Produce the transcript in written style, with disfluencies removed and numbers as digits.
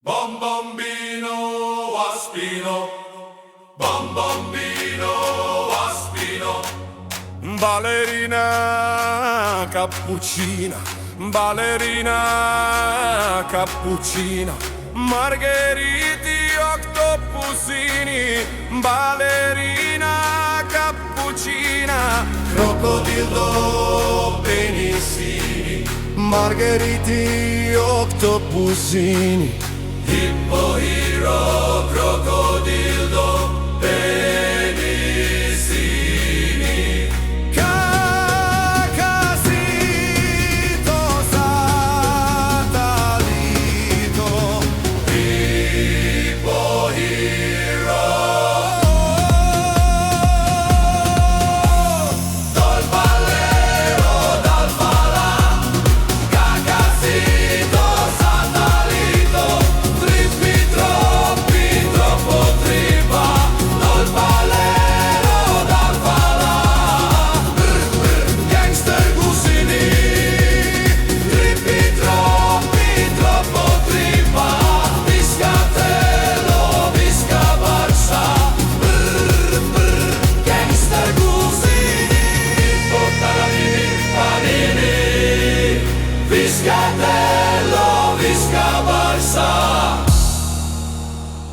Bom bombino aspino, bom bombino aspino. Ballerina cappuccina, ballerina cappuccina, margheriti octopusini, ballerina cappuccina, crocodilo penissini, margheriti octopusini, Hippo